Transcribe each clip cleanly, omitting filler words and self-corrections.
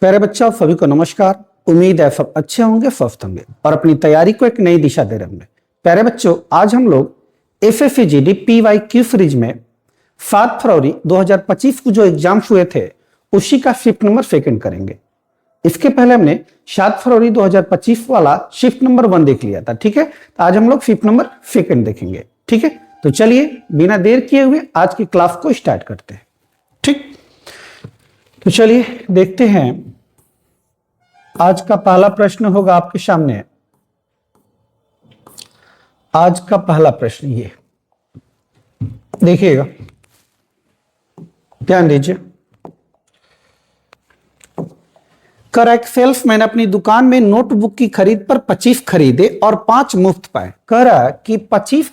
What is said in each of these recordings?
प्यारे बच्चों, सभी को नमस्कार। उम्मीद है सब अच्छे होंगे, स्वस्थ होंगे और अपनी तैयारी को एक नई दिशा दे रहे होंगे। प्यारे बच्चों, आज हम लोग FFEGD PYQ सीरीज में 7 फरवरी 2025 को जो एग्जाम्स हुए थे उसी का शिफ्ट नंबर सेकंड करेंगे। इसके पहले हमने 7 फरवरी 2025 वाला शिफ्ट नंबर 1 देख लिया था। ठीक है, तो आज हम लोग शिफ्ट नंबर सेकंड देखेंगे। ठीक है, तो चलिए बिना देर किए हुए आज की क्लास को स्टार्ट करते हैं। ठीक, तो चलिए देखते हैं। आज का पहला प्रश्न होगा आपके सामने। आज का पहला प्रश्न ये देखिएगा, ध्यान दीजिए। कर एक सेल्समैन अपनी दुकान में नोटबुक की खरीद पर 25 खरीदे और 5 मुफ्त पाए। कह रहा कि 25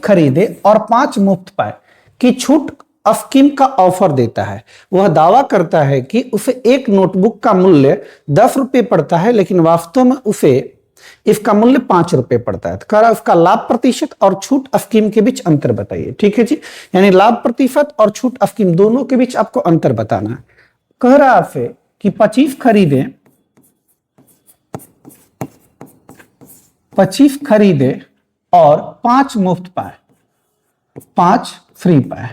खरीदे और 5 मुफ्त पाए की छूट स्कीम का ऑफर देता है। वह दावा करता है कि उसे एक नोटबुक का मूल्य 10 रुपए पड़ता है, लेकिन वास्तव में उसे इसका मूल्य 5 रुपए पड़ता है। तो कह रहा है उसका लाभ प्रतिशत और छूट स्कीम के बीच अंतर बताइए। ठीक है जी, यानी लाभ प्रतिशत और छूट स्कीम दोनों के बीच आपको अंतर बताना है। कह रहा आपसे कि 25 खरीदे और 5 मुफ्त पाए, 5 फ्री पाए,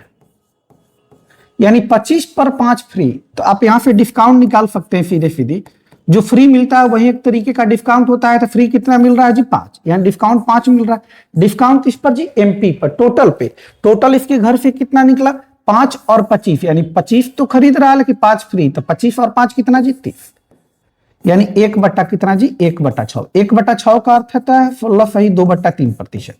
यानी 25 पर 5 फ्री। तो आप यहां से डिस्काउंट निकाल सकते हैं सीधे सीधे। जो फ्री मिलता है वही एक तरीके का डिस्काउंट होता है। तो फ्री कितना मिल रहा है जी? 5, यानी डिस्काउंट 5 मिल रहा है। डिस्काउंट किस पर जी? MP पर, टोटल पे। टोटल इसके घर से कितना निकला? 5 और 25, यानी 25 तो खरीद रहा है लेकिन 5 फ्री। तो 25 और 5 कितना जी? 30, यानी 1 बट्टा कितना जी? 1/6। 1/6 का अर्थ होता है 16.2/3%,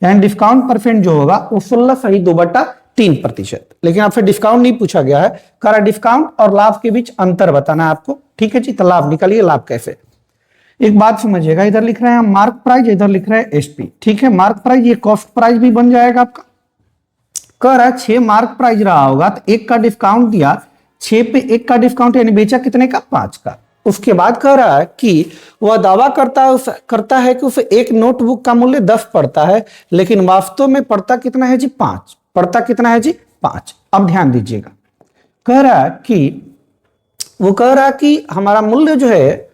यानी डिस्काउंट परसेंट जो होगा वो 16.2/3%। लेकिन आपसे डिस्काउंट नहीं पूछा गया है। कह डिस्काउंट और लाभ के बीच अंतर बताना है आपको। ठीक है जी, तो लाभ निकालिए। लाभ कैसे? एक बात समझिएगा, इधर लिख रहे हैं मार्क प्राइस, इधर लिख रहे हैं SP। ठीक है, मार्क प्राइस ये कॉस्ट प्राइस भी बन जाएगा आपका। कह रहा है 6 मार्क प्राइस रहा होगा तो 1 का डिस्काउंट दिया, 6 पे 1 का डिस्काउंट, यानी बेचा कितने का? 5 का। उसके बाद कह रहा है कि वह दावा करता है कि उसे एक नोटबुक का मूल्य 10 पड़ता है, लेकिन वास्तव में पड़ता कितना है जी? 5। पड़ता कितना है जी? 5। अब ध्यान दीजिएगा, कह रहा है कि हमारा मूल्य जो है,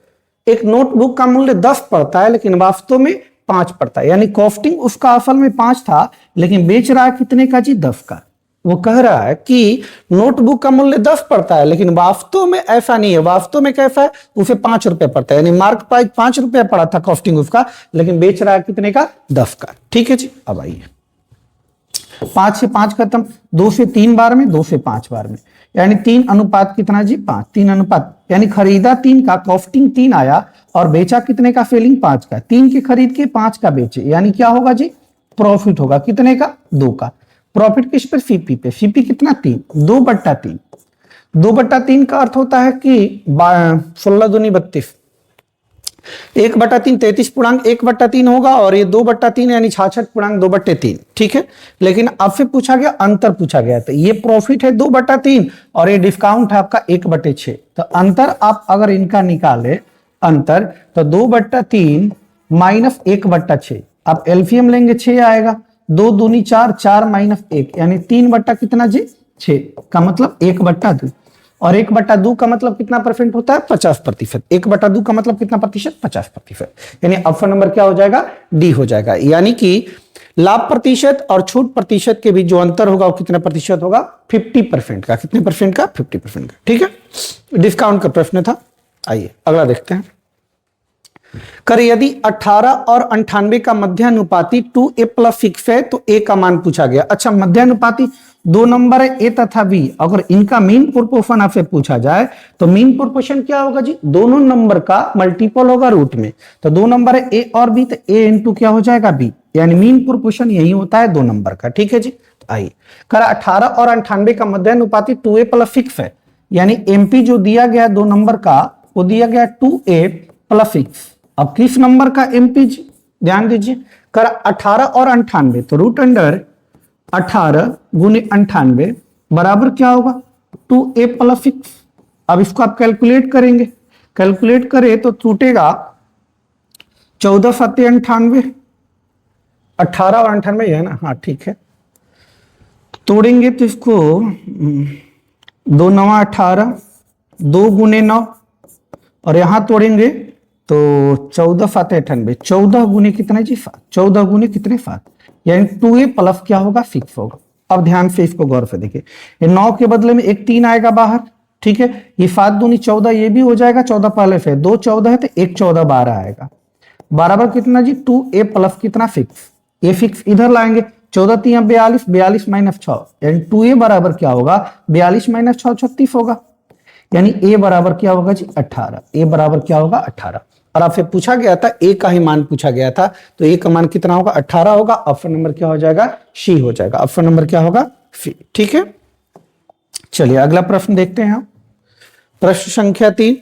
एक नोटबुक का मूल्य 10 पड़ता है लेकिन वास्तव में 5 पड़ता है, यानी कॉस्टिंग उसका असल में 5 था लेकिन बेच रहा है कितने का जी? 10 का। वो कह रहा है कि नोटबुक का मूल्य 10 पड़ता है लेकिन वास्तव में ऐसा नहीं है। वास्तव में कैसा है? उसे 5 रुपए पड़ता है, यानी मार्क प्राइस 5 रुपए पड़ा था कॉस्टिंग उसका, लेकिन बेच रहा है कितने का? 10 का। ठीक है जी, अब आइए 5 से 5 खत्म, 2 से 3 बार में, 2 से 5 बार में, यानी 3 अनुपात कितना जी? 5। 3 अनुपात, यानी खरीदा 3 का, कॉस्टिंग 3 आया और बेचा कितने का? सेलिंग 5 का। 3 के खरीद के 5 का बेचे, यानी क्या होगा जी? प्रॉफिट होगा कितने का? 2 का। प्रॉफिट किस पर? CP पे। CP कितना? 3। 2/3। 2/3 का अर्थ होता है कि 16 दूनी 32, 1/3 33.1/3 होगा, और ये 2/3 यानी 66.2/3। ठीक है, लेकिन आपसे पूछा गया, अंतर पूछा गया, तो ये प्रॉफिट है 2/3 और ये डिस्काउंट है आपका 1/6। तो अंतर आप अगर इनका निकाले अंतर, तो 2/3 माइनस 1/6, आप LCM लेंगे 6 आएगा। 2 दूनी 4, 4 माइनस 1, यानी 3 बट्टा कितना जी? 6 का मतलब 1/2, और 1/2 का मतलब कितना परसेंट होता है? 50%। 1/2 का मतलब कितना प्रतिशत? 50%, यानी ऑप्शन नंबर क्या हो जाएगा? D हो जाएगा। यानी कि लाभ प्रतिशत और छूट प्रतिशत के बीच जो अंतर होगा वो कितने प्रतिशत होगा? 50% का। कितने परसेंट का? 50% का। ठीक है, डिस्काउंट का प्रश्न था। आइए अगला देखते हैं। कर यदि 18 और 98 का मध्यानुपाती 2A + 6 है तो A का मान पूछा गया। अच्छा, मध्यानुपाती 2 नंबर है A तथा B, अगर इनका मीन प्रोपोर्शन आपसे पूछा जाए तो मीन प्रोपोर्शन क्या होगा जी? दोनों नंबर का मल्टीपल होगा रूट में। तो 2 नंबर है A और B, तो A इंटू क्या हो जाएगा? B, यानी मीन प्रोपोर्शन यही होता है 2 नंबर का। ठीक है जी, आइए कर 18 और 98 का मध्यानुपाती 2A + 6 है, यानी MP जो दिया गया 2 नंबर का वो दिया गया 2A + 6। अब किस नंबर का MP? ध्यान दीजिए, कर 18 और 98, तो रूट अंडर 18 गुने 98 बराबर क्या होगा? 2A + 6। अब इसको आप कैलकुलेट करेंगे, कैलकुलेट करें तो टूटेगा 14 × 7 = 98, 18 और 98 है ना? हाँ ठीक है, तोड़ेंगे तो इसको 2 × 9 = 18, 2 गुने 9 और यहां तोड़ेंगे तो 14 फाते 98, 14 गुने कितने जी 5, 14 गुने कितने 5, यानी 2a प्लस क्या होगा 6 होगा। अब ध्यान से इसको गौर से देखिए, ये 9 के बदले में एक 3 आएगा बाहर, ठीक है, ये 5 दूनी 14, ये भी हो जाएगा 14 पहले से, 2 14 है तो 1 14 12 आएगा, बराबर कितना जी 2a प्लस कितना 6, ये फिक्स इधर लाएंगे, 14 3 42, 42 माइनस 6, यानी 2a बराबर क्या होगा 42 माइनस 6 36 होगा, यानी a बराबर क्या होगा जी 18, a बराबर क्या होगा 18। और आपसे पूछा गया था a का ही मान पूछा गया था, तो a का मान कितना होगा 18 होगा, ऑप्शन नंबर क्या हो जाएगा सी हो जाएगा, ऑप्शन नंबर क्या होगा सी, ठीक है। चलिए अगला प्रश्न देखते हैं हम, प्रश्न संख्या 3,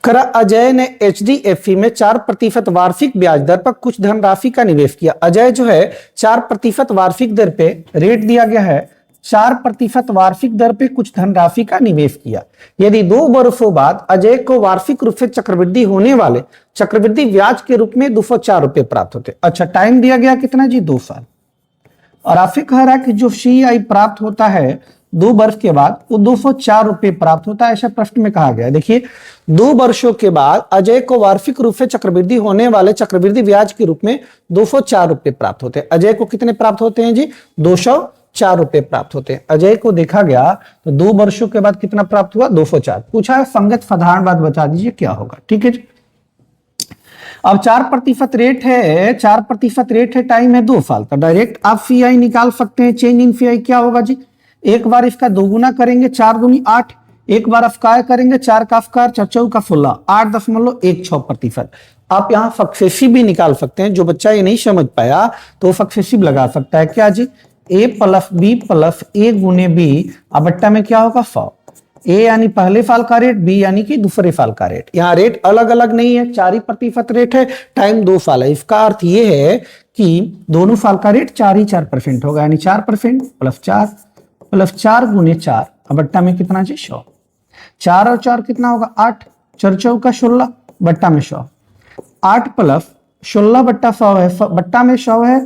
करा अजय ने HDFC में 4% वार्षिक ब्याज दर पर कुछ धनराशि का निवेश किया। अजय जो है 4% वार्षिक दर पे रेट दिया गया है, 4% वार्षिक दर पे कुछ धनराशि का निवेश किया। यदि 2 वर्षों बाद अजय को वार्षिक रूप से चक्रवृद्धि होने वाले चक्रवृद्धि ब्याज के रूप में 204 रुपए प्राप्त होते। अच्छा, टाइम दिया गया कितना जी 2 साल, और आपसे कह रहा है कि जो CI प्राप्त होता है 2 वर्ष के बाद वो 204 रुपए प्राप्त होता है, ऐसा प्रश्न में कहा गया है। देखिए 2 वर्षों के बाद अजय को वार्षिक रूप से चक्रवृद्धि होने वाले चक्रवृद्धि ब्याज के रूप में 204 रुपए प्राप्त होते हैं। अजय को कितने प्राप्त होते हैं जी 204 रुपए प्राप्त होते हैं। अजय को देखा गया तो 2 वर्षों के बाद कितना प्राप्त हुआ 204। पूछा है संगत साधारण बात बता दीजिए क्या होगा, ठीक है जी। अब 4% रेट है, 4% रेट है, टाइम है 2 साल का, डायरेक्ट आप CI निकाल सकते हैं। चेंज इन CI क्या होगा जी, एक बार इसका दोगुना करेंगे 4 दूनी 8, एक बार अफकार करेंगे 4 का अफकार 4 चौका 16, 8.16%। आप यहाँ सक्सेसिव भी निकाल सकते हैं, जो बच्चा ये नहीं समझ पाया तो सक्सेसिव लगा सकता है। क्या जी A plus B plus A गुने B, अब बट्टा में क्या होगा 100, A यानी पहले साल का रेट, B यानी कि दूसरे साल का रेट। यहाँ रेट अलग अलग नहीं है, 4% रेट है, टाइम 2 साल है। इसका अर्थ ये है कि दोनों साल का रेट 4 ही 4% होगा, यानी 4% प्लस 4 गुने 4, अब बट्टा में कितना जी 100, 4 और 4 कितना होगा 8, 4 चौका 16 बट्टा में 100, 8 प्लस 16 बट्टा 100 है, बट्टा में 100 है,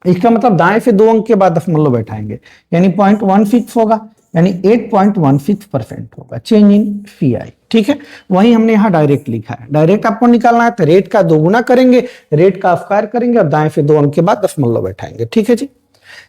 इसका मतलब दाएं से 2 अंक के बाद दशमलव बैठाएंगे, यानी 0.16 होगा, यानी 8.16% होगा चेंज इन CI, ठीक है। वही हमने यहाँ डायरेक्ट लिखा है, डायरेक्ट आपको निकालना है तो रेट का दोगुना करेंगे, रेट का अफकार करेंगे और दाएं से 2 अंक के बाद दशमलव बैठाएंगे, ठीक है जी।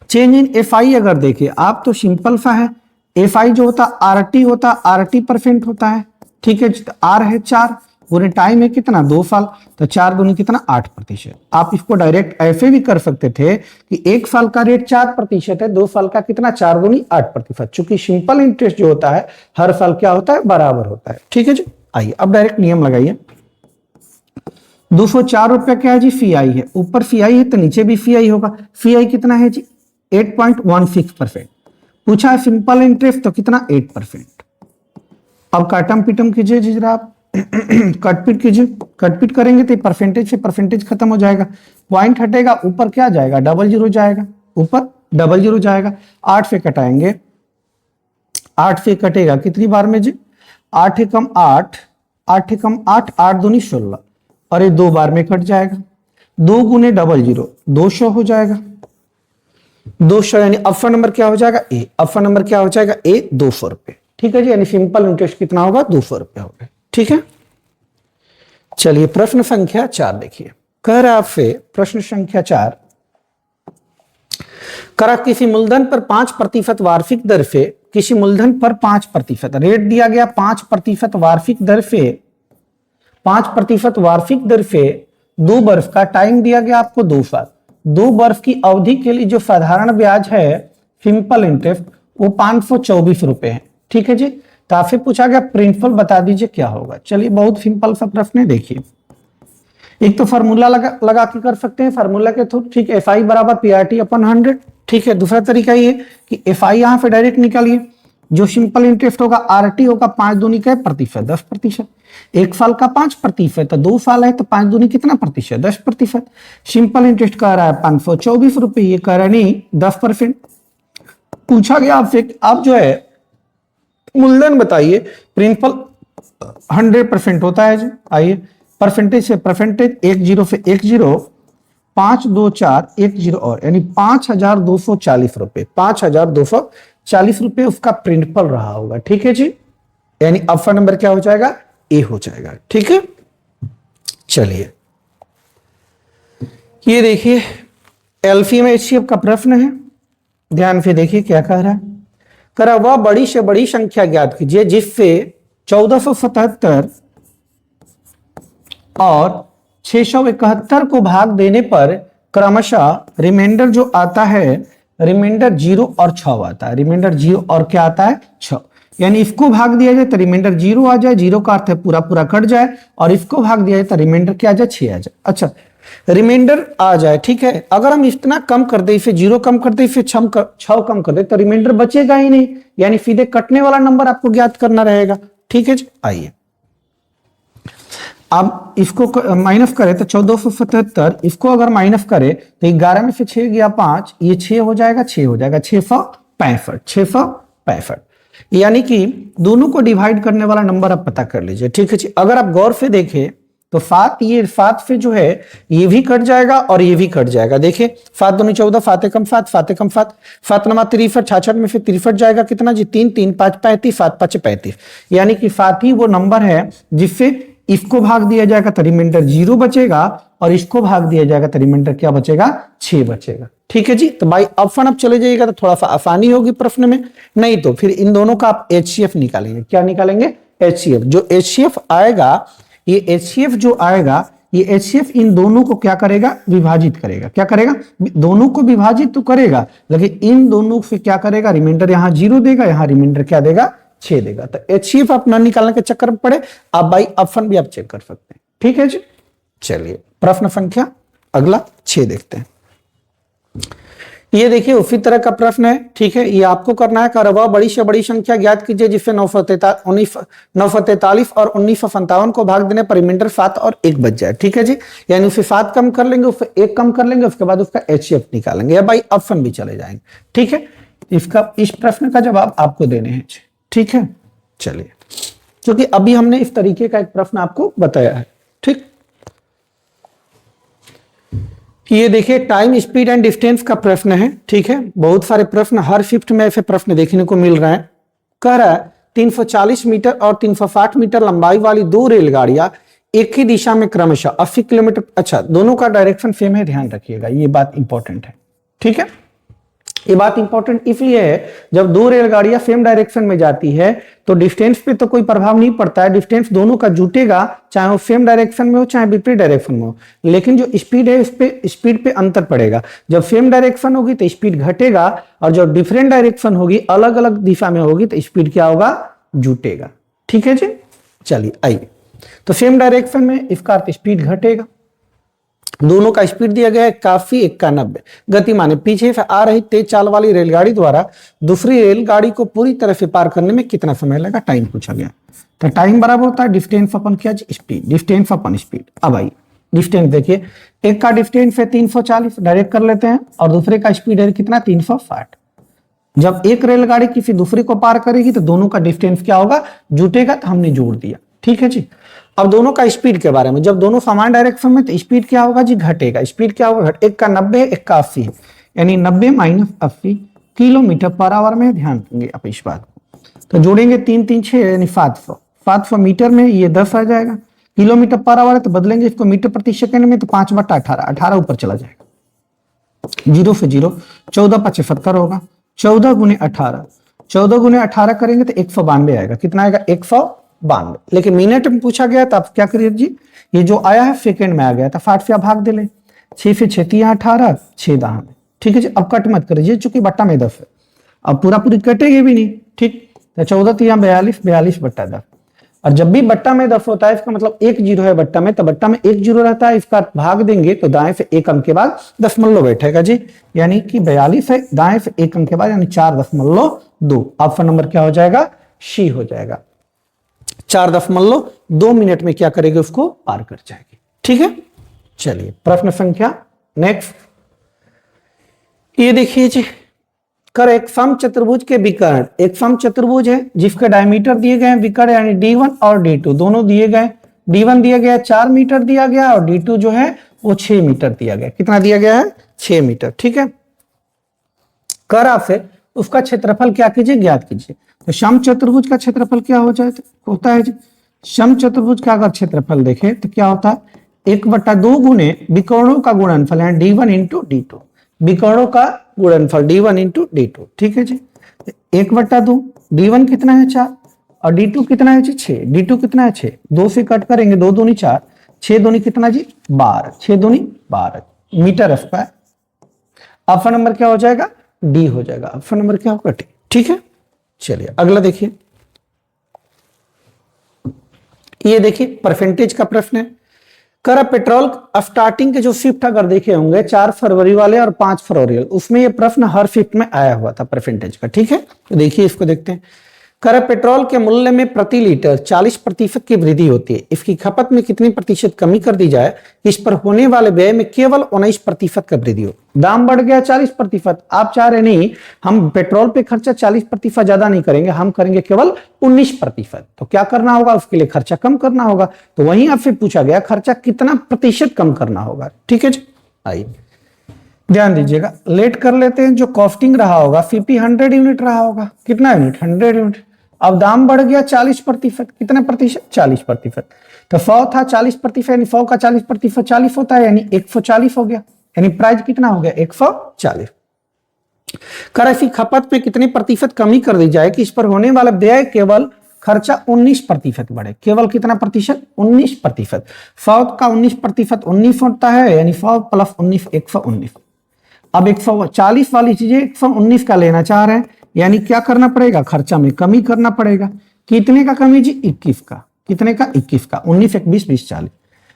चेंज इन FI अगर देखें आप तो सिंपल सा है, FI जो होता RT होता RT% होता है, ठीक है। R है 4 पूरे टाइम है कितना 2 साल, तो 4 दूनी कितना 8%। आप इसको डायरेक्ट ऐसे भी कर सकते थे कि 1 साल का रेट 4% है, 2 साल का कितना 4 दूनी 8%। चूंकि सिंपल इंटरेस्ट जो होता है हर साल क्या होता है बराबर होता है, ठीक है जी। आइए अब डायरेक्ट नियम लगाइए, 204 रुपया क्या है जी CI है, ऊपर CI है तो नीचे भी CI होगा। CI कितना है जी 8.16%। पूछा है सिंपल इंटरेस्ट तो कितना 8%। अब काटम पीटम कीजिए जी जरा आप, कटपीट कीजिए, कटपीट करेंगे तो परसेंटेज से परसेंटेज खत्म हो जाएगा, पॉइंट हटेगा, ऊपर क्या जाएगा 00 जाएगा, ऊपर 00 जाएगा। 8 से कटाएंगे, 8 से कटेगा कितनी बार में जी 8 एकम 8, 8 एकम 8, 8 दूनी 16, और ये 2 बार में कट जाएगा, 2 गुने 00 200 हो जाएगा, 200 यानी ऑप्शन नंबर क्या हो जाएगा A, ऑप्शन नंबर क्या हो जाएगा A 200 रुपए, ठीक है जी। यानी सिंपल इंटरेस्ट कितना होगा 200 रुपए होगा, ठीक है। चलिए प्रश्न संख्या 4 देखिए, कह रहा आपसे प्रश्न संख्या 4, करा किसी मूलधन पर 5% वार्षिक दर से, किसी मूलधन पर 5% रेट दिया गया, 5% वार्षिक दर से, 5% वार्षिक दर से 2 वर्ष का टाइम दिया गया आपको 2 साल, 2 वर्ष की अवधि के लिए जो साधारण ब्याज है सिंपल इंटरेस्ट वो 524 रुपए है, ठीक है जी। तो आपसे पूछा गया प्रिंसिपल बता दीजिए क्या होगा। चलिए बहुत सिंपल सा प्रश्न है, देखिए एक तो फार्मूला लगा के कर सकते हैं, फार्मूला के थ्रू, ठीक है। FI बराबर PRT/100, ठीक है। दूसरा तरीका ये कि FI यहाँ पे डायरेक्ट निकालिए, जो सिंपल इंटरेस्ट होगा RT होगा 5 दूनी का प्रतिशत 10%, 1 साल का 5%, तो 2 साल है तो 5 दूनी कितना प्रतिशत 10%। सिंपल इंटरेस्ट कह रहा है 524 रुपए, ये कह रहा है नहीं 10%। पूछा गया आपसे आप जो है मूलधन बताइए, प्रिंसिपल 100% होता है जी। आइए परसेंटेज से परसेंटेज, 10 से 10, 5 2 4 10 और, यानी 5240 रुपए, 5240 ₹40 उसका प्रिंसिपल रहा होगा। ठीक है जी, यानी ऑप्शन नंबर क्या हो जाएगा, ए हो जाएगा। ठीक है, चलिए ये देखिए एलसीएम एचसीएफ का प्रश्न है, ध्यान से देखिए क्या कह रहा है। कह रहा वह बड़ी से बड़ी संख्या ज्ञात कीजिए जिससे 1477 और 671 को भाग देने पर क्रमशः रिमाइंडर जो आता है, रिमाइंडर 0 और 6 आता है। रिमाइंडर 0 और क्या आता है, 6। यानी इसको भाग दिया जाए तो रिमाइंडर 0 आ जाए, 0 का अर्थ है पूरा पूरा कट जाए, और इसको भाग दिया जाए तो रिमाइंडर क्या आ जाए, 6 आ जाए। अच्छा, रिमाइंडर आ जाए, ठीक है। अगर हम इतना कम कर दे, इसे 0 कम कर दे, फिर 6 कम कर दे, तो रिमाइंडर बचेगा ही नहीं, यानी सीधे कटने वाला नंबर आपको ज्ञात करना रहेगा। ठीक है जी, आइए अब इसको माइनस करें तो 1477, इसको अगर माइनस करें तो 11 में से 6 गया 5, ये 6 हो जाएगा, 6 हो जाएगा, 665, 665। यानी कि दोनों को डिवाइड करने वाला नंबर आप पता कर लीजिए। ठीक है जी, अगर आप गौर से देखें तो 7, ये 7 से जो है ये भी कट जाएगा और ये भी कट जाएगा। देखिए 7 दूनी 14, 7 एकम 7, 7 एकम 7, 7 नमा 63, 66 में से 63 जाएगा कितना जी, 3, 3 5 35, 7 5 35। यानी कि 7 ही वो नंबर है जिससे इसको भाग दिया जाएगा तो रिमाइंडर 0 बचेगा, और इसको भाग दिया जाएगा तो रिमाइंडर क्या बचेगा, 6 बचेगा। ठीक है जी, तो भाई ऑप्शन अब चले जाइएगा तो थोड़ा सा आसानी होगी प्रश्न में, नहीं तो फिर इन दोनों का आप एचसीएफ निकालेंगे। क्या निकालेंगे, एचसीएफ। जो एचसीएफ आएगा, ये एचसीएफ जो आएगा, ये एचसीएफ इन दोनों को क्या करेगा, विभाजित करेगा। क्या करेगा, दोनों को विभाजित तो करेगा, लेकिन इन दोनों से क्या करेगा, रिमाइंडर यहां 0 देगा, यहां रिमाइंडर क्या देगा, 6 देगा। तो एचसीएफ आप ना निकालने के चक्कर में पड़े, आप बाई ऑप्शन भी आप चेक कर सकते हैं। ठीक है जी, चलिए प्रश्न संख्या अगला 6 देखते हैं। ये देखिए उसी तरह का प्रश्न है। ठीक है, ये आपको करना है, वह बड़ी से बड़ी संख्या ज्ञात कीजिए जिससे 943 और 1957 को भाग देने पर रिमाइंडर 7 और 1 बच जाए। ठीक है जी, यानी उसे 7 कम कर लेंगे, उससे 1 कम कर लेंगे, उसके बाद उसका एचसीएफ निकालेंगे, या बाई ऑप्शन भी चले जाएंगे। ठीक है, इसका इस प्रश्न का जवाब आपको देने हैं। ठीक है, चलिए, क्योंकि अभी हमने इस तरीके का एक प्रश्न आपको बताया है। ठीक, ये देखिए टाइम स्पीड एंड डिस्टेंस का प्रश्न है। ठीक है, बहुत सारे प्रश्न हर शिफ्ट में ऐसे प्रश्न देखने को मिल रहे हैं। कह रहा है 340 मीटर और 360 मीटर लंबाई वाली 2 रेलगाड़ियां एक ही दिशा में क्रमशः 80 किलोमीटर, अच्छा दोनों का डायरेक्शन सेम है, ध्यान रखिएगा, ये बात इंपॉर्टेंट है। ठीक है, ये बात इंपॉर्टेंट इसलिए है, जब 2 रेलगाड़ियां सेम डायरेक्शन में जाती है तो डिस्टेंस पे तो कोई प्रभाव नहीं पड़ता है, डिस्टेंस दोनों का जुटेगा, चाहे वो सेम डायरेक्शन में हो चाहे विपरीत डायरेक्शन में हो, लेकिन जो स्पीड है उस पे स्पीड पे अंतर पड़ेगा। जब सेम डायरेक्शन होगी तो स्पीड घटेगा, और जब डिफरेंट डायरेक्शन होगी, अलग अलग दिशा में होगी, तो स्पीड क्या होगा, जुटेगा। ठीक है जी, चलिए आइए, तो सेम डायरेक्शन में इसका अर्थ स्पीड घटेगा। दोनों का स्पीड दिया गया है 91 गति माने पीछे से आ रही तेज चाल वाली रेलगाड़ी द्वारा दूसरी रेलगाड़ी को पूरी तरह से पार करने में कितना समय लगा, टाइम पूछा गया। तो टाइम बराबर होता है डिस्टेंस अपन क्या, स्पीड, डिस्टेंस अपन स्पीड। अब आई डिस्टेंस देखिए, एक का डिस्टेंस है 340, डायरेक्ट कर लेते हैं, और दूसरे का स्पीड है कितना, 360। जब एक रेलगाड़ी किसी दूसरी को पार करेगी तो दोनों का डिस्टेंस क्या होगा, जुटेगा, तो हमने जोड़ दिया। ठीक है जी, अब दोनों का स्पीड के बारे में, जब दोनों समान डायरेक्शन में तो स्पीड क्या होगा जी, घटेगा। स्पीड क्या होगा, एक का 90 एक का 80 है, यानी 90 माइनस 80 किलोमीटर पर आवर में, ध्यान देंगे आप इस बात को। तो जोड़ेंगे 3 3 6 यानी 700 मीटर में ये 10 आ जाएगा, किलोमीटर पर आवर है तो बदलेंगे इसको मीटर प्रति सेकंड में, तो 5/18, 18 ऊपर चला जाएगा, 0 से 0, 14/75 होगा, 14 गुने 18, 14 गुने 18 करेंगे तो 192 आएगा। कितना आएगा, 192। लेकिन मिनट में पूछा गया तो आप क्या करिए जी, ये जो आया है सेकंड में आ गया था, 60 से आप भाग दे ले, 6 से 6 18, 6 दाम। ठीक है जी, अब कट मत करिए चूंकि बट्टा में 10 है, अब पूरा पूरी कटेगी भी नहीं। ठीक, तो 14 3 42, 42/10, और जब भी बट्टा में 10 होता है इसका मतलब 1 0 है बट्टा में, तो बट्टा में 1 0 रहता है, इसका भाग देंगे तो दाएं से 1 अंक के बाद दशमलव बैठेगा जी, यानी कि 42 है, दाएं से 1 अंक के बाद यानी 4.2। ऑप्शन नंबर क्या हो जाएगा, सी हो जाएगा। 4.2 मिनट में क्या करेगी, उसको पार कर जाएगी। ठीक है, चलिए प्रश्न संख्या नेक्स्ट, ये देखिए जी, कर एक सम चतुर्भुज के विकर्ण, एक सम चतुर्भुज है जिसके डायमीटर दिए गए हैं, विकर्ण यानी D1 और D2 दोनों दिए गए। D1 दिया गया 4 मीटर दिया गया, और D2 जो है वो 6 मीटर दिया गया। कितना दिया गया है, 6 मीटर। ठीक है, कर आपसे उसका क्षेत्रफल क्या कीजिए, ज्ञात कीजिए। तो समचतुर्भुज का क्षेत्रफल क्या हो जाए होता है जी, समचतुर्भुज का अगर क्षेत्रफल देखें तो क्या होता है, 1/2 गुने विकर्णों का गुणनफल है D1 इंटू D2, विकर्णों का गुणनफल D1 इंटू D2, ठीक है जी। 1/2, D1 कितना है 4 और D2 कितना है जी 6, D2 कितना है 6, 2 से कट करेंगे 2 दूनी 4, 6 दूनी कितना जी 12, 6 दूनी 12 मीटर स्क्वायर। ऑप्शन नंबर क्या हो जाएगा, डी हो जाएगा। ऑप्शन नंबर क्या होगा, डी, ठीक है। चलिए अगला देखिए, ये देखिए परसेंटेज का प्रश्न है। कर पेट्रोल स्टार्टिंग के जो शिफ्ट अगर देखे होंगे 4 फरवरी वाले और 5 फरवरी, उसमें ये प्रश्न हर शिफ्ट में आया हुआ था परसेंटेज का, ठीक है। तो देखिए इसको देखते हैं। कर पेट्रोल के मूल्य में प्रति लीटर 40% की वृद्धि होती है, इसकी खपत में कितनी प्रतिशत कमी कर दी जाए, इस पर होने वाले व्यय में केवल 19% का वृद्धि हो। दाम बढ़ गया 40%, आप चाह रहे नहीं हम पेट्रोल पे खर्चा 40% ज्यादा नहीं करेंगे, हम करेंगे केवल 19%, तो क्या करना होगा, उसके लिए खर्चा कम करना होगा। तो वहीं आपसे पूछा गया खर्चा कितना प्रतिशत कम करना होगा, ठीक है जी। आइए ध्यान दीजिएगा, लेट कर लेते हैं। जो कॉस्टिंग रहा होगा 100 यूनिट रहा होगा, कितना यूनिट, 100 यूनिट। अब दाम बढ़ गया 40%, कितने प्रतिशत, 40%। तो 100 था 40%, यानी 100 का 40% 40 होता है, यानी 140 हो गया, यानी प्राइस कितना हो गया 140। कर ऐसी खपत में कितने प्रतिशत कमी कर दी जाए कि इस पर होने वाला व्यय केवल खर्चा 19% बढ़े, केवल कितना प्रतिशत, 19%। 100 का 19% 19 होता है, यानी 100 प्लस 19 119। अब 140 वाली चीजें 119 का लेना चाह रहे हैं, यानी क्या करना पड़ेगा, खर्चा में कमी करना पड़ेगा। कितने का कमी जी, 21 का, कितने का 21 का, 19 1 20 20 40,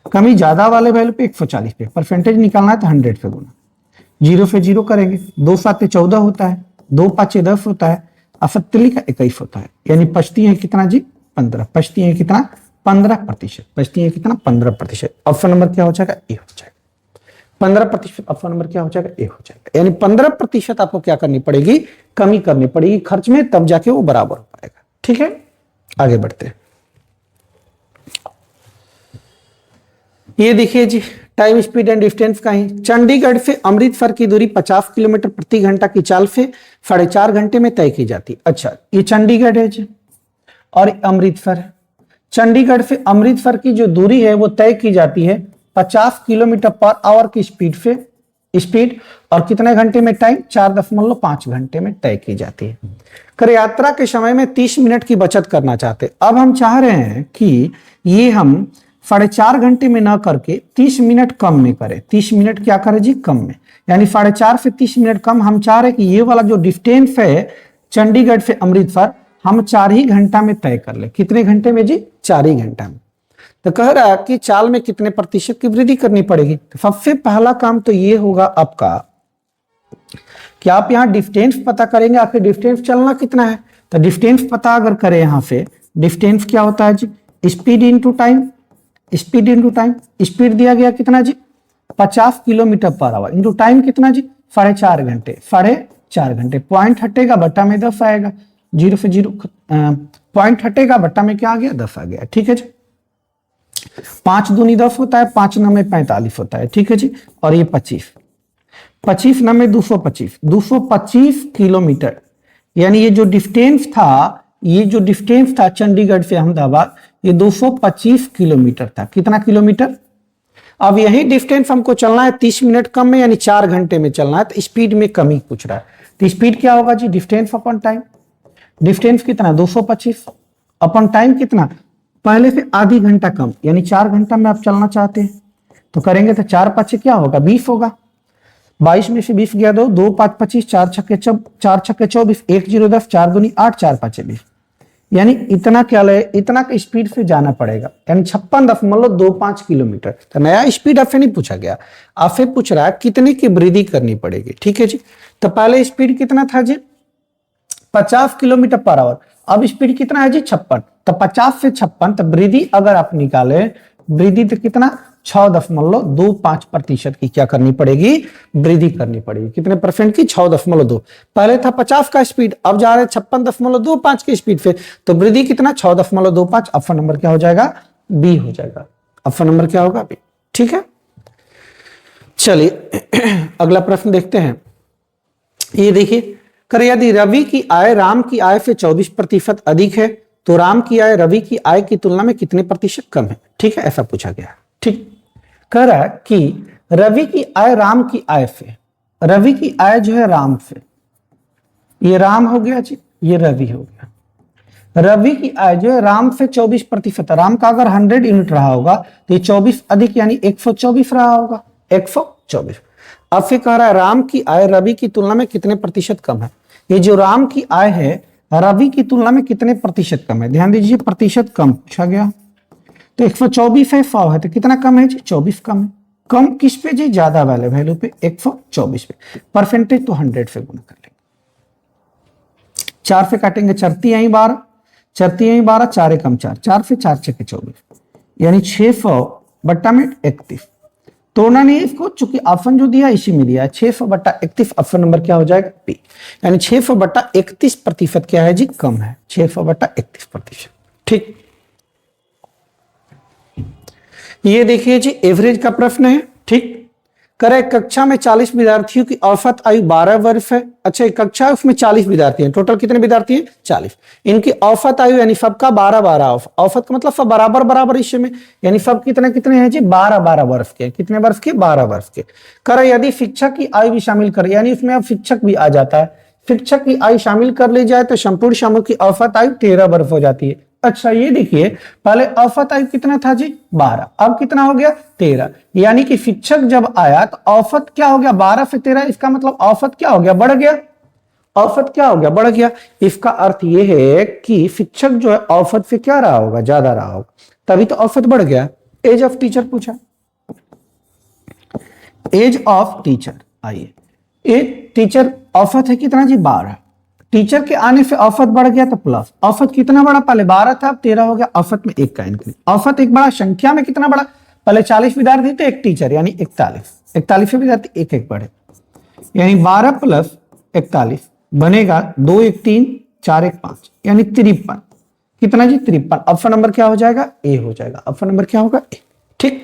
कमी ज्यादा वाले वैल्यू पे 140 पे। परसेंटेज निकालना है तो 100 पे गुना, 0 से 0 करेंगे, 2 7 14 होता है, 2 5 10 होता है, असत्तली का 21 होता है, यानी बचती है कितना जी 15, बचती है कितना 15%, बचती है कितना 15%। ऑप्शन नंबर क्या हो जाएगा, ए हो जाएगा 15%। ऑप्शन नंबर क्या हो जाएगा, ए हो जाएगा, यानी 15% आपको क्या करनी पड़ेगी, कमी करनी पड़ेगी खर्च में, तब जाके वो बराबर हो पाएगा, ठीक है। आगे बढ़ते हैं, ये देखिए जी टाइम स्पीड एंड डिस्टेंस का ही। चंडीगढ़ से अमृतसर की दूरी 50 किलोमीटर प्रति घंटा की चाल से 4.5 घंटे में तय की जाती। अच्छा ये चंडीगढ़ है जी और अमृतसर है। चंडीगढ़ से अमृतसर की जो दूरी है वो तय की जाती है 50 किलोमीटर पर आवर की स्पीड से, स्पीड और कितने घंटे में, टाइम 4.5 घंटे में तय की जाती है। कर यात्रा के समय में 30 मिनट की बचत करना चाहते। अब हम चाह रहे हैं कि ये हम 4.5 घंटे में ना करके 30 मिनट कम में करें। 30 मिनट क्या करें जी, कम में, यानी 4.5 से 30 मिनट कम। हम चाह रहे हैं कि ये वाला जो डिस्टेंस है चंडीगढ़ से अमृतसर हम 4 ही घंटा में तय कर ले। कितने घंटे में जी, 4 ही घंटा में। तो कह रहा है कि चाल में कितने प्रतिशत की वृद्धि करनी पड़ेगी। तो सबसे पहला काम तो ये होगा आपका कि आप यहाँ डिस्टेंस पता करेंगे, आखिर डिस्टेंस चलना कितना है। तो डिस्टेंस पता अगर करें यहाँ से, डिस्टेंस क्या होता है जी, speed into time, speed into time. Speed दिया गया कितना जी 50 kilometre per hour, into time कितना जी 4.5 घंटे, 4.5 घंटे। पॉइंट हटेगा बट्टा में 10 आएगा, 0 से 0 पॉइंट हटेगा बट्टा में क्या आ गया 10 आ गया, ठीक है जी। 5 दूनी 10 होता है, 5 9 में 45 होता है, ठीक है जी। और ये 25, 25 9 में 225, 225 किलोमीटर, यानी ये जो डिस्टेंस था, ये जो डिस्टेंस था चंडीगढ़ से अहमदाबाद, ये 225 किलोमीटर था। कितना किलोमीटर। अब यही डिस्टेंस हमको चलना है 30 मिनट कम में, यानी 4 घंटे में चलना है। तो स्पीड में कमी पूछ रहा है, तो स्पीड क्या होगा जी, डिस्टेंस अपॉन टाइम। डिस्टेंस कितना 225 अपॉन टाइम कितना, पहले से आधी घंटा कम, यानी 4 घंटा में आप चलना चाहते हैं तो करेंगे तो 4 5 क्या होगा 20 होगा। 22 में से 20 गया 2, 2 5 25, 4 छक्के 24, 1 0 10, 4 दूनी 8, 4 5 20, यानी इतना क्या ले, इतना का स्पीड से जाना पड़ेगा, यानी 56.25 किलोमीटर। तो नया स्पीड आपसे नहीं पूछा गया, आपसे पूछ रहा है कितने की वृद्धि करनी पड़ेगी, ठीक है जी। तो पहले स्पीड कितना था जी 50 किलोमीटर पर आवर, अब स्पीड कितना है जी 56। तो 50 से 56, तो वृद्धि अगर आप निकाले, वृद्धि तो कितना 6.25% की क्या करनी पड़ेगी, वृद्धि करनी पड़ेगी। कितने परसेंट की 6.2। पहले था 50 का स्पीड, अब जा रहे 56.25 की स्पीड पे, तो वृद्धि कितना 6.25। ऑप्शन नंबर क्या हो जाएगा, बी हो जाएगा। ऑप्शन नंबर क्या होगा, बी, ठीक है। चलिए अगला प्रश्न देखते हैं। ये देखिए कर यदि रवि की आय राम की आय से 24% अधिक है तो राम की आय रवि की आय की तुलना में कितने प्रतिशत कम है। ठीक है, ऐसा पूछा गया। ठीक, कह रहा है कि रवि की आय राम की आय से, रवि की आय जो है राम से, ये राम हो गया जी, ये रवि हो गया। रवि की आय जो है राम से 24%, राम का अगर 100 यूनिट रहा होगा तो ये 24 अधिक यानी 124 रहा होगा, 124। अब फिर कह रहा है राम की आय रवि की तुलना में कितने प्रतिशत कम है। ये जो राम की आय है रवि की तुलना में कितने प्रतिशत कम है, ध्यान दीजिए प्रतिशत कम पूछा गया। तो 124 है, 100 है, तो कितना कम है जी, 24 कम है। कम किस पे जी, ज्यादा वाले वैल्यू पे, 124 पे। परसेंटेज तो 100 से गुना कर लेंगे, 4 से काटेंगे, चरती यही 12, चरती यही 12, 4 एकम 4, 4 से 4 6 24, यानी 600 बट्टा में 31। तोड़ना नहीं है इसको, चूंकि ऑप्शन जो दिया इसी में दिया है, 600 बट्टा 31, ऑप्शन नंबर क्या हो जाएगा बी, यानी 600 बट्टा 31% क्या है जी, कम है, 600 बट्टा 31%। ठीक, ये देखिए जी एवरेज का प्रश्न है। ठीक, करे कक्षा में 40 विद्यार्थियों की औसत आयु 12 वर्ष है। अच्छा, एक कक्षा है उसमें 40 विद्यार्थी हैं, टोटल कितने विद्यार्थी हैं, 40। इनकी औसत आयु यानी सबका 12-12, औसत का मतलब सब बराबर बराबर हिस्से में, यानी सब कितने कितने हैं जी, 12-12 वर्ष के। कितने वर्ष के, 12 वर्ष के। करे यदि शिक्षक की आयु भी शामिल करे, यानी उसमें अब शिक्षक भी आ जाता है, शिक्षक की आयु शामिल कर ली जाए तो संपूर्ण समूह की औसत आयु 13 वर्ष हो जाती है। अच्छा, ये देखिए पहले औसत आयु कितना था जी, 12, अब कितना हो गया 13, यानी कि शिक्षक जब आया तो औसत क्या हो गया, 12 से 13, इसका मतलब औसत क्या हो गया, बढ़ गया, औसत क्या हो गया, बढ़ गया। इसका अर्थ यह है कि शिक्षक जो है औसत से क्या रहा होगा, ज्यादा रहा होगा, तभी तो औसत बढ़ गया। एज ऑफ टीचर पूछा, एज ऑफ टीचर, आइए एज टीचर औसत है कितना जी, 12, टीचर के आने से औसत बढ़ गया तो प्लस, औसत कितना बड़ा, पहले 12 था अब 13 हो गया, औसत में 1 का इंक्रीज। औसत एक बड़ा, संख्या में कितना बड़ा, पहले 40 विद्यार्थी थे, एक टीचर यानी 41 विद्यार्थी, एक एक बढ़े, यानी 12 प्लस 41 बनेगा 2 1 3 4 1 5, यानी 53। कितना जी, 53। ऑप्शन नंबर क्या हो जाएगा, ए हो जाएगा, ऑप्शन नंबर क्या होगा, ए। ठीक,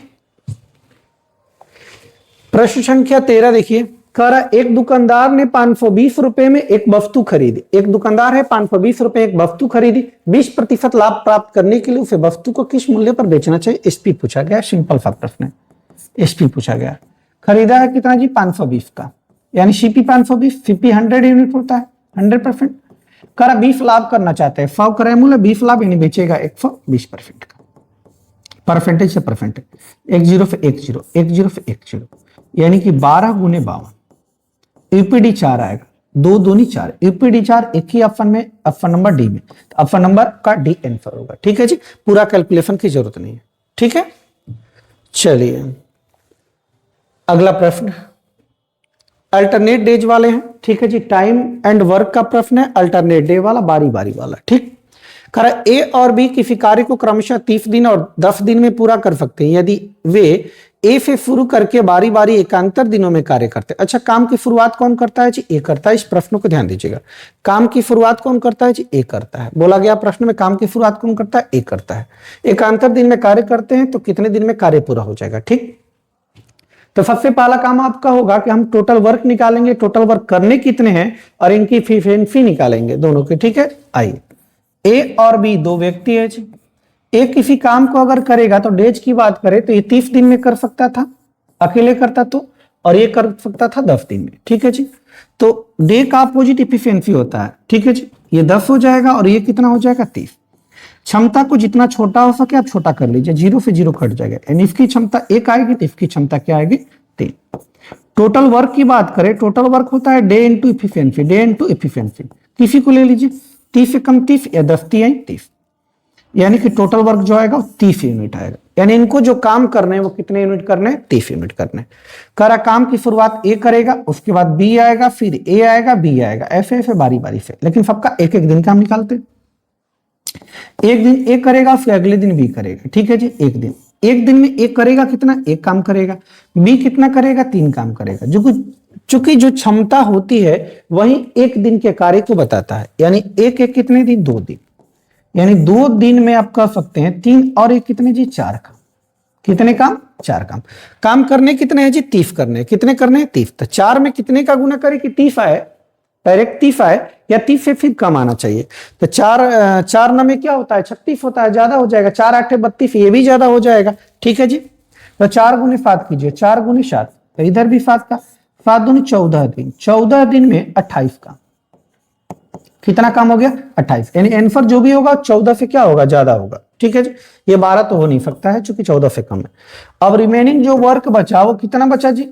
प्रश्न संख्या 13 देखिए, कह रहा एक दुकानदार ने 520 रुपए में एक वस्तु खरीदी। एक दुकानदार है, 520 रुपए एक वस्तु खरीदी, 20% लाभ प्राप्त करने के लिए उसे वस्तु को किस मूल्य पर बेचना चाहिए, एसपी पूछा गया। सिंपल सा प्रश्न है, एसपी पूछा गया। खरीदा है कितना जी, 520 का, यानी सीपी 520, सीपी 100 यूनिट होता है, 100%। कह रहा 20 लाभ करना चाहते हैं, 100 करे मूल्य 20 लाभ, यानी बेचेगा 120% का, परसेंटेज से परसेंटेज, 1 0 से 1 0, 1 0 से 1 0, यानी कि 12 गुने 52, यूपीडी 4 आएगा, 2 दूनी 4, यूपीडी 4 एक ही ऑप्शन में, ऑप्शन नंबर डी में, तो ऑप्शन नंबर का डी आंसर होगा। ठीक है जी, पूरा कैलकुलेशन की जरूरत नहीं है। ठीक है, चलिए अगला प्रश्न अल्टरनेट डेज वाले हैं। ठीक है जी, टाइम एंड वर्क का प्रश्न है, अल्टरनेट डे वाला, बारी बारी वाला। ठीक, कह रहा ए और बी किसी कार्य को क्रमशः 30 दिन और 10 दिन में पूरा कर सकते हैं यदि वे ए से शुरू करके बारी बारी एकांतर दिनों में कार्य करते हैं। अच्छा, काम की शुरुआत कौन करता है जी, ए करता है। इस प्रश्न को ध्यान दीजिएगा, काम की शुरुआत कौन करता है जी, ए करता है। बोला गया प्रश्न में काम की शुरुआत कौन करता है, ए करता है। एकांतर दिन में कार्य करते हैं तो कितने दिन में कार्य पूरा हो जाएगा। ठीक, तो सबसे पहला काम आपका होगा कि हम टोटल वर्क निकालेंगे, टोटल वर्क करने कितने हैं और इनकी एफिशिएंसी निकालेंगे दोनों की। ठीक है, आइए ए और बी दो व्यक्ति है जी। ए किसी काम को अगर करेगा तो डेज की बात करें तो ये 30 दिन में कर सकता था अकेले करता तो, और ये कर सकता था 10 दिन में। ठीक है जी, तो डे का अपोजिट इफिशियंसी होता है। ठीक है जी, ये 10 हो जाएगा और ये कितना हो जाएगा 30। क्षमता को जितना छोटा हो सके आप छोटा कर लीजिए, 0 से 0 कट जाएगा, यानी इसकी क्षमता 1 आएगी तो इसकी क्षमता क्या आएगी 3। टोटल वर्क की बात करें, टोटल वर्क होता है day into efficiency, day into efficiency. किसी को ले लीजिए 30 से कम 30 या 10 30, यानी कि टोटल वर्क जो आएगा 30 यूनिट आएगा। यानी इनको जो काम करने हैं वो कितने यूनिट करने हैं, 30 यूनिट करने। कह रहा काम की शुरुआत ए करेगा, उसके बाद बी आएगा, फिर ए आएगा, बी आएगा, ऐसे ऐसे बारी बारी से, लेकिन सबका एक एक दिन का हम निकालते हैं। एक दिन ए करेगा, फिर अगले दिन बी करेगा। ठीक है जी, एक दिन में ए करेगा कितना, एक काम करेगा, बी कितना करेगा, 3 काम करेगा। जो चूंकि जो क्षमता होती है वही एक दिन के कार्य को बताता है, यानी एक एक कितने दिन, 2 दिन, यानी 2 दिन में आप कर सकते हैं 3 और एक कितने जी, 4 काम। कितने काम, 4 काम। काम करने कितने हैं जी, 30 करने। कितने करने हैं, 30। तो 4 में कितने का गुना करें कि 30 आए, डायरेक्ट 30 आए या 30 से फिर कम आना चाहिए। तो 4 न में क्या होता है 36 होता है, ज्यादा हो जाएगा। 4 8 32, ये भी ज्यादा हो जाएगा। ठीक है जी। तो 4 गुने 7 कीजिए, 4 गुने 7, तो इधर भी 7 का, 7 दूनी 14 दिन, 14 दिन में 28 का, कितना काम हो गया 28। यानी आंसर जो भी होगा 14 से क्या होगा ज्यादा होगा। ठीक है जी। ये 12 तो हो नहीं सकता है क्योंकि 14 से कम है। अब रिमेनिंग जो वर्क बचा वो कितना बचा जी,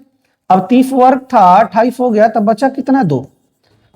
अब 30 वर्क था, 28 हो गया, तब बचा कितना 2।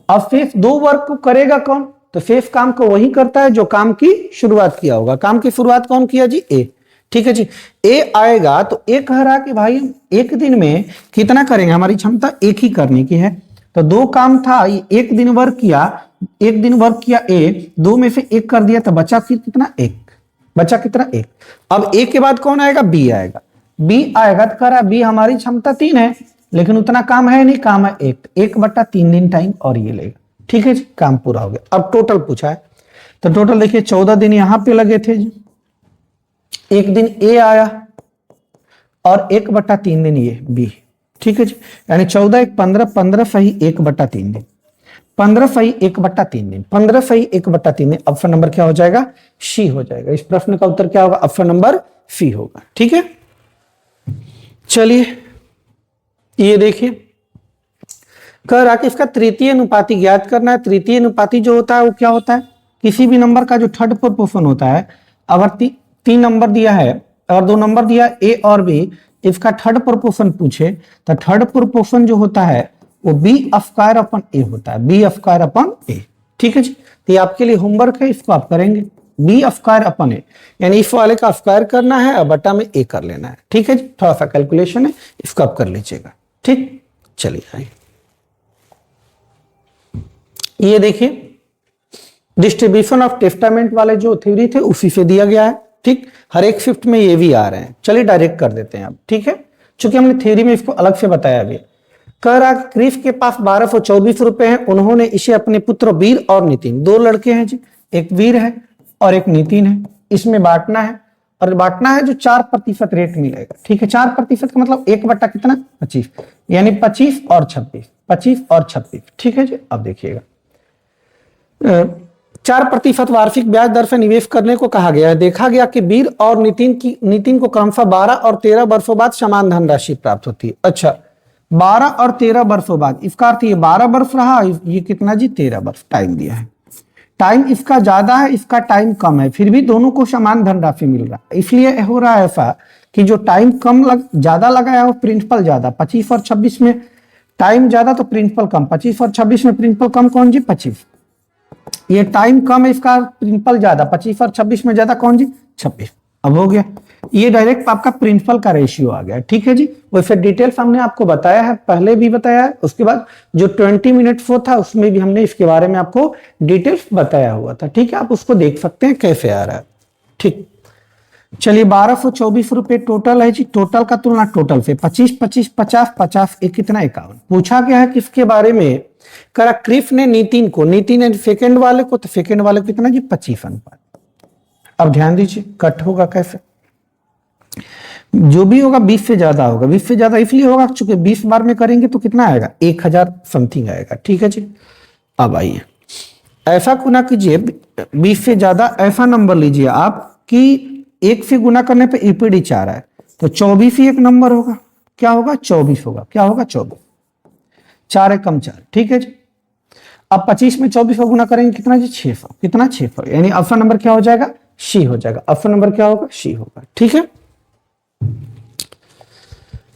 अब शेष 2 वर्क को करेगा कौन, तो शेष काम को वही करता है जो काम की शुरुआत किया होगा। काम की शुरुआत कौन किया जी, ए। ठीक है जी। ए आएगा तो ए कह रहा कि भाई एक दिन में कितना करेंगे, हमारी क्षमता एक ही करने की है। तो 2 काम था, एक दिन वर्क किया, एक दिन वर्क किया ए, 2 में से 1 कर दिया, तो बचा फिर कितना 1, बचा कितना 1। अब ए के बाद कौन आएगा, बी आएगा। बी आएगा तो कह रहा बी हमारी क्षमता 3 है, लेकिन उतना काम है नहीं, काम है 1/3 दिन टाइम और ये लेगा। ठीक है जी, काम पूरा हो गया। अब टोटल पूछा है, तो टोटल देखिए 14 दिन यहां पे लगे थे जी, एक दिन ए आया और 1/3 दिन ये बी। ठीक है जी। यानी 14 1 15, 15 सही 1/3 दिन, 15 सही 1/3 दिन, 15 सही 1/3 दिन। ऑप्शन नंबर क्या हो जाएगा, सी हो जाएगा। इस प्रश्न का उत्तर क्या होगा, ऑप्शन नंबर सी होगा। ठीक है। चलिए ये देखिए, कह रहा कि इसका तृतीय अनुपाती ज्ञात करना है। तृतीय अनुपाती जो होता है वो क्या होता है, किसी भी नंबर का जो थर्ड प्रोपोर्शन होता है, अगर 3 नंबर दिया है और 2 नंबर दिया ए और बी, इसका थर्ड प्रोपोर्शन पूछे तो थर्ड प्रोपोर्शन जो होता है वो बी स्क्वायर अपन ए होता है, बी स्क्वायर अपन ए। ठीक है जी। तो ये आपके लिए होमवर्क है, इसको आप करेंगे, बी स्क्वायर अपन ए, यानी इस वाले का स्क्वायर करना है और बटा में ए कर लेना है। ठीक है जी। थोड़ा सा कैलकुलेशन है, इसको आप कर लीजिएगा। ठीक, चलिए आइए ये देखिए, डिस्ट्रीब्यूशन ऑफ टेस्टामेंट वाले जो थ्योरी थे उसी से दिया गया है। ठीक, हर एक शिफ्ट में ये भी आ रहे हैं। चलिए डायरेक्ट कर देते हैं अब। ठीक है, चूंकि हमने थ्योरी में इसको अलग से बताया अभी। कह रहा कि क्रिस के पास 1224 रुपए हैं, उन्होंने इसे अपने पुत्र वीर और नितिन, 2 लड़के हैं जी, एक वीर है और एक नितिन है, इसमें बांटना है। और बांटना है जो 4% रेट मिलेगा। ठीक है, 4% का मतलब 1 कितना 25, यानी 25 और 26, 25 और 26। ठीक है जी। अब देखिएगा 4% वार्षिक ब्याज दर से निवेश करने को कहा गया है। देखा गया कि वीर और नितिन को क्रमशः 12 और 13 वर्षों बाद समान धनराशि प्राप्त होती है। अच्छा, 12 और 13 वर्षों बाद, इसका अर्थ ये 12 वर्ष रहा, ये कितना जी 13 वर्ष टाइम दिया है। टाइम इसका ज्यादा है, इसका टाइम कम है, फिर भी दोनों को समान धनराशि मिल रहा है। इसलिए हो रहा है ऐसा कि जो टाइम ज्यादा लगा है वो प्रिंसिपल ज्यादा। 25 और 26 में टाइम ज्यादा तो प्रिंसिपल कम, 25 और 26 में प्रिंसिपल कम कौन जी 25। ये टाइम कम है, इसका प्रिंसिपल ज्यादा, 25 और 26 में ज्यादा कौन जी 26। अब हो गया, ये डायरेक्ट आपका प्रिंसिपल का रेशियो आ गया। ठीक है जी। वैसे डिटेल्स हमने आपको बताया है, पहले भी बताया है, उसके बाद जो 20 मिनट शो था उसमें भी हमने इसके बारे में आपको डिटेल्स बताया हुआ था। ठीक है, आप उसको देख सकते हैं कैसे आ रहा है। ठीक, चलिए 1224 रुपए टोटल है जी। टोटल का तुलना टोटल से 25 25 50 50 एक कितना 51। पूछा गया है किसके बारे में, करा क्रिफ ने नितिन को, नितिन सेकंड वाले को, तो सेकंड वाले को कितना जी 25 अनुपात। अब ध्यान दीजिए कट होगा कैसे, जो भी होगा 20 से ज्यादा होगा। 20 से ज्यादा इसलिए होगा चूंकि 20 बार में करेंगे तो कितना आएगा 1000 समथिंग आएगा। ठीक है जी। अब आइए ऐसा गुना कीजिए, 20 से ज्यादा ऐसा नंबर लीजिए आप कि 1 से गुना करने पे ईपीडी 4 है, तो 24 ही एक नंबर होगा। क्या होगा 24 होगा, क्या होगा 24, 4 कम 4। ठीक है जी। अब 25 में 24 को गुना करेंगे कितना जी 600, कितना 600, यानी ऑप्शन नंबर क्या हो जाएगा सी हो जाएगा। ऑप्शन नंबर क्या होगा सी होगा। ठीक है।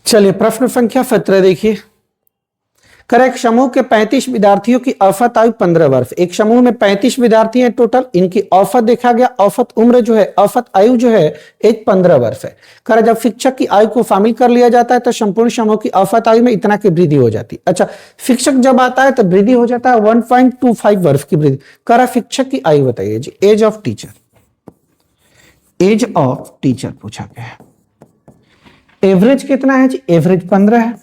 चलिए प्रश्न संख्या 17 देखिए, एक समूह के 35 विद्यार्थियों की औसत आयु 15 वर्ष। एक समूह में 35 विद्यार्थी हैं टोटल, इनकी औसत देखा गया, औसत उम्र जो है, औसत आयु जो है एक 15 वर्ष है। जब शिक्षक की आयु को शामिल कर लिया जाता है तो संपूर्ण समूह की औसत आयु में इतना की वृद्धि हो जाती है। अच्छा, शिक्षक जब आता है तो वृद्धि हो जाता है 1.25 वर्ष की वृद्धि। शिक्षक की आयु बताइए जी, age of teacher, age of teacher पूछा गया है। एवरेज कितना है जी, एवरेज 15 है,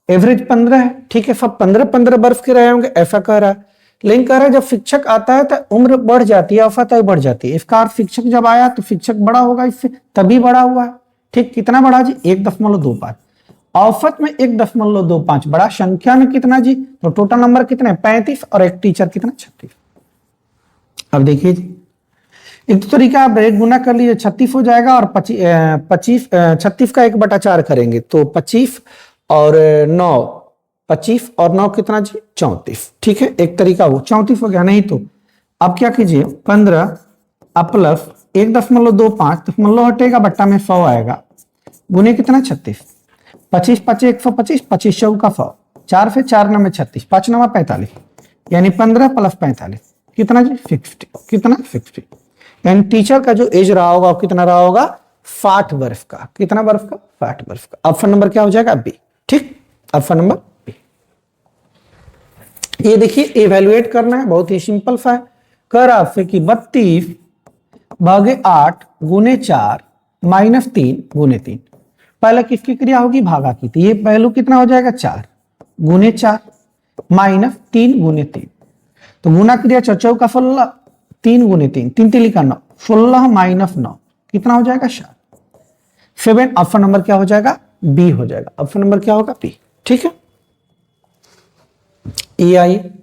एवरेज 15 है। ठीक है, सब 15 वर्ष के रहे होंगे ऐसा कह रहा है। लेकिन कह रहा है जब शिक्षक आता है तो उम्र बढ़ जाती है, औसत आयु बढ़ जाती है। इसका अर्थ शिक्षक जब आया तो शिक्षक बड़ा होगा इससे, तभी बड़ा हुआ है। ठीक, कितना बड़ा जी 1.25। औसत में 1.25 बड़ा संख्या में कितना जी, तो टोटल नंबर कितने 35 और एक टीचर कितना 36। अब देखिए जी, एक तो तरीका आप डायरेक्ट गुना कर लीजिए, 36 हो जाएगा और 36 का 1/4 करेंगे तो 25 और 9, 25 और 9 कितना जी 34। ठीक है, एक तरीका वो 34 हो गया। नहीं तो अब क्या कीजिए 15 प्लस 1.25 दशमलव हटेगा बट्टा में 100 आएगा गुने कितना 36। 25 25 125, 25 चौका 100, 4 से 4 9 में 36, 5 9 45, यानी 15 प्लस 45 कितना जी 60, कितना 60। यानी टीचर का जो एज रहा होगा वो कितना रहा होगा 60 वर्ष का। कितना वर्ष का 60 वर्ष का। ऑप्शन नंबर क्या हो जाएगा बी। ठीक, ऑप्शन नंबर बी। ये देखिए इवेल्युएट करना है, बहुत ही सिंपल सा है। कह रहा है कि 32 भागे 8 गुने 4 माइनस 3 गुने 3। पहले किसकी क्रिया होगी भागा की, तो ये पहलू कितना हो जाएगा 4 गुने 4 माइनस 3 गुने 3। तो गुना क्रिया चौचौ का 16, 3 गुने 3, 3 3 का 9, 16 माइनस 9 कितना हो जाएगा 7। ऑप्शन नंबर क्या हो जाएगा बी हो जाएगा। ऑप्शन नंबर क्या होगा बी। ठीक है, ये आइए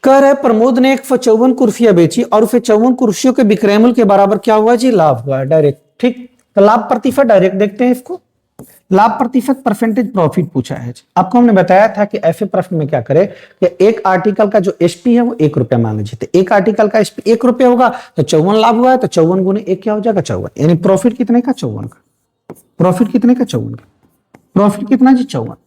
कह रहे प्रमोद ने 154 कुर्सियां बेची और उसे 54 कुर्सियों के विक्रय मूल्य के बराबर क्या हुआ जी लाभ हुआ डायरेक्ट। ठीक, तो लाभ प्रतिशत डायरेक्ट देखते हैं इसको। लाभ प्रतिशत परसेंटेज प्रॉफिट पूछा है। आपको हमने बताया था कि ऐसे प्रश्न में क्या करें कि एक आर्टिकल का जो एसपी है वो 1 रुपया मान लीजिए, तो एक आर्टिकल का एसपी 1 रुपया होगा तो 54 लाभ हुआ है, तो 54 गुने 1 क्या हो जाएगा 54, यानी प्रॉफिट कितने का 54 का। प्रॉफिट कितने का 54 का। प्रॉफिट कितना जी 54।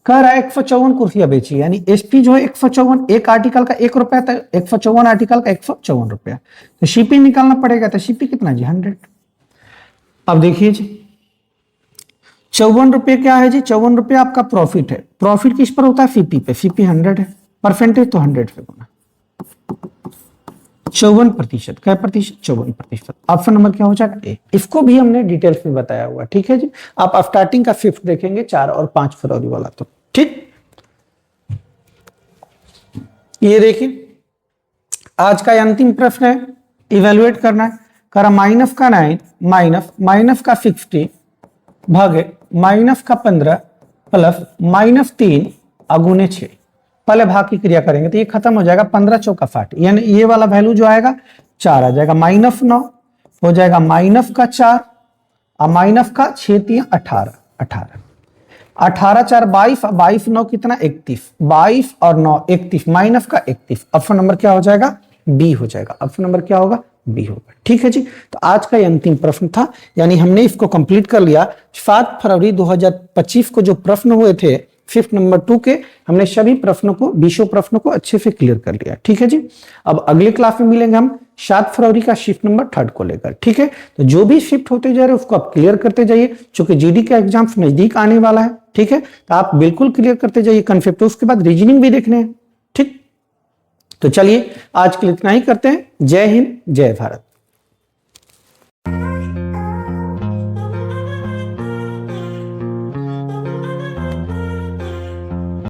कह रहा है 154 कुर्सियां बेची, यानी एसपी जो है 154, एक आर्टिकल का 1 रुपया, तो 154 आर्टिकल का 154 रुपया, तो सीपी निकालना पड़ेगा, तो सीपी कितना जी 100। अब देखिए जी 54 रुपये क्या है जी 54 रुपये आपका प्रॉफिट है। प्रॉफिट किस पर होता है सीपी पे, सीपी 100 है, परसेंटेज तो 100 से गुना 54%। क्या प्रतिशत 54%। ऑप्शन नंबर क्या हो जाएगा ए। इसको भी हमने डिटेल्स में बताया हुआ। ठीक है जी, आप स्टार्टिंग का 5th देखेंगे 4 और 5 फरवरी वाला। तो ठीक, ये देखिए आज का अंतिम प्रश्न है, इवेल्युएट करना है। करा माइनस का 9 माइनस का 60 भागे माइनस का 15 प्लस माइनस 3 अगुने 6। पहले भाग की क्रिया करेंगे तो ये खत्म हो जाएगा 15 चौका 60, यानी ये वाला वैल्यू जो आएगा 4 आ जाएगा, माइनस 9 हो जाएगा माइनस का 4 और माइनस का 6 3 18 18 4 22, 22 9 कितना 31, 22 और 9 31, माइनस का 31। ऑप्शन नंबर क्या हो जाएगा बी हो जाएगा। ऑप्शन नंबर क्या होगा बी होगा। ठीक है जी, तो आज का ये अंतिम प्रश्न था, यानी हमने इसको कंप्लीट कर लिया। 7 फरवरी 2025 को जो प्रश्न हुए थे शिफ्ट नंबर 2 के, हमने सभी प्रश्नों को 20 प्रश्नों को अच्छे से क्लियर कर लिया। ठीक है जी, अब अगले क्लास में मिलेंगे हम 7 फरवरी का शिफ्ट नंबर 3 को लेकर। ठीक है, तो जो भी शिफ्ट होते जा रहे हैं उसको आप क्लियर करते जाइए, क्योंकि जीडी का एग्जाम नजदीक आने वाला है। ठीक है, तो आप बिल्कुल क्लियर करते जाइए कंसेप्ट, उसके बाद रीजनिंग भी देखने हैं। ठीक, तो चलिए आज के लिए इतना ही करते हैं। जय हिंद, जय भारत।